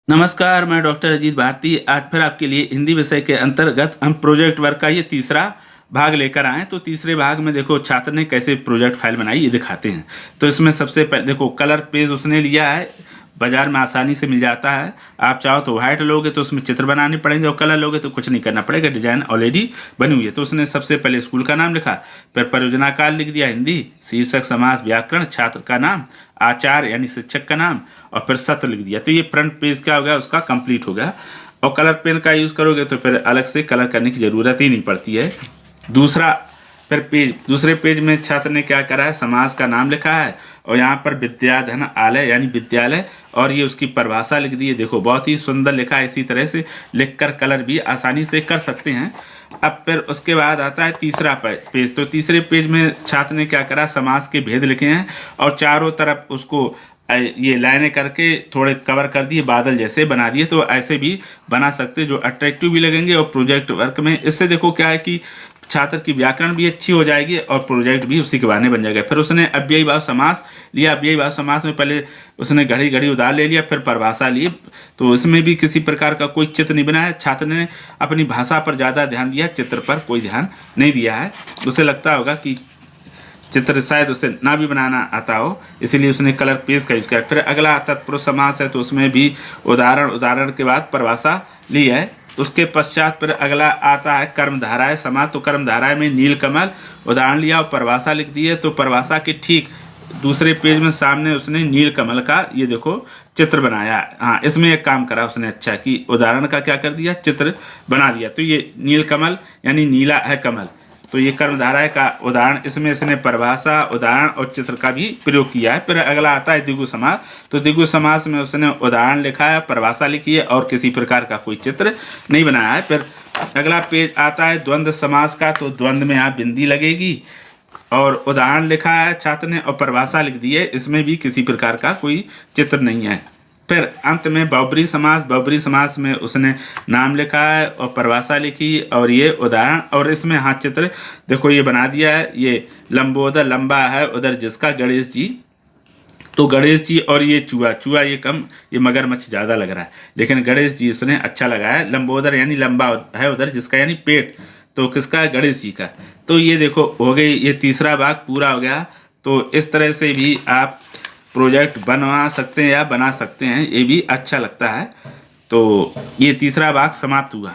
नमस्कार, मैं डॉक्टर अजीत भारती आज फिर आपके लिए हिंदी विषय के अंतर्गत हम प्रोजेक्ट वर्क का ये तीसरा भाग लेकर आए। तो तीसरे भाग में देखो छात्र ने कैसे प्रोजेक्ट फाइल बनाई ये दिखाते हैं। तो इसमें सबसे पहले देखो कलर पेज उसने लिया है, बाजार में आसानी से मिल जाता है। आप चाहो तो वाइट लोगे तो उसमें चित्र बनाने पड़ेंगे और कलर लोगे तो कुछ नहीं करना पड़ेगा, डिजाइन ऑलरेडी बनी हुई है। तो उसने सबसे पहले स्कूल का नाम लिखा, फिर परियोजना काल लिख दिया हिंदी, शीर्षक समास व्याकरण, छात्र का नाम, आचार्य यानी शिक्षक का नाम और फिर सत्र लिख दिया। तो ये फ्रंट पेज क्या हो गया, उसका कंप्लीट हो गया। और कलर पेन का यूज़ करोगे तो फिर अलग से कलर करने की ज़रूरत ही नहीं पड़ती है। दूसरे पेज में छात्र ने क्या करा है, समास का नाम लिखा है और यहाँ पर विद्याधन आलय यानी विद्यालय और ये उसकी परिभाषा लिख दी है। देखो बहुत ही सुंदर लिखा है, इसी तरह से लिखकर कलर भी आसानी से कर सकते हैं। अब फिर उसके बाद आता है तीसरा पेज। तो तीसरे पेज में छात्र ने क्या करा, समास के भेद लिखे हैं और चारों तरफ उसको ये लाइनें करके थोड़े कवर कर दिए, बादल जैसे बना दिए। तो ऐसे भी बना सकते जो अट्रैक्टिव भी लगेंगे और प्रोजेक्ट वर्क में इससे देखो क्या है कि छात्र की व्याकरण भी अच्छी हो जाएगी और प्रोजेक्ट भी उसी के बहाने बन जाएगा। फिर उसने अव्ययी भाव समास लिया। अव्ययी भाव समास में पहले उसने घड़ी घड़ी उधार ले लिया, फिर परिभाषा ली। तो इसमें भी किसी प्रकार का कोई चित्र नहीं बनाया। छात्र ने अपनी भाषा पर ज़्यादा ध्यान दिया, चित्र पर कोई ध्यान नहीं दिया है। उसे लगता होगा कि चित्र शायद उसे ना भी बनाना आता हो, इसीलिए उसने कलर पेज का यूज़ किया। फिर अगला तत्पुरुष समास है तो उसमें भी उदाहरण के बाद परिभाषा ली है। उसके पश्चात फिर अगला आता है कर्मधाराएं समास। तो कर्मधाराएं में नीलकमल उदाहरण लिया और परिभाषा लिख दी है। तो परिभाषा के ठीक दूसरे पेज में सामने उसने नीलकमल का ये देखो चित्र बनाया। हाँ, इसमें एक काम करा उसने अच्छा कि उदाहरण का क्या कर दिया, चित्र बना दिया। तो ये नीलकमल यानी नीला है कमल, तो ये कर्मधारय का उदाहरण, इसमें इसने परिभाषा, उदाहरण और चित्र का भी प्रयोग किया है। फिर अगला आता है द्विगु समास। तो द्विगु समास में उसने उदाहरण लिखा है, परिभाषा लिखी है और किसी प्रकार का कोई चित्र नहीं बनाया है। फिर अगला पेज आता है द्वंद्व समास का। तो द्वंद्व में यहाँ बिंदी लगेगी और उदाहरण लिखा है छात्र ने और परिभाषा लिख दी है, इसमें भी किसी प्रकार का कोई चित्र नहीं है। फिर अंत में बहुब्रीहि समास। बहुब्रीहि समास में उसने नाम लिखा है और परिभाषा लिखी और ये उदाहरण और इसमें हाथ चित्र देखो ये बना दिया है। ये लंबोदर लंबा है उधर जिसका गणेश जी, तो गणेश जी और ये चूहा ये कम, ये मगरमच्छ ज़्यादा लग रहा है, लेकिन गणेश जी उसने अच्छा लगाया है। लंबोदर यानी लंबा है उधर जिसका यानी पेट, तो किसका है, गणेश जी का। तो ये देखो हो गई, ये तीसरा भाग पूरा हो गया। तो इस तरह से भी आप प्रोजेक्ट बनवा सकते हैं या बना सकते हैं, ये भी अच्छा लगता है। तो ये तीसरा भाग समाप्त हुआ।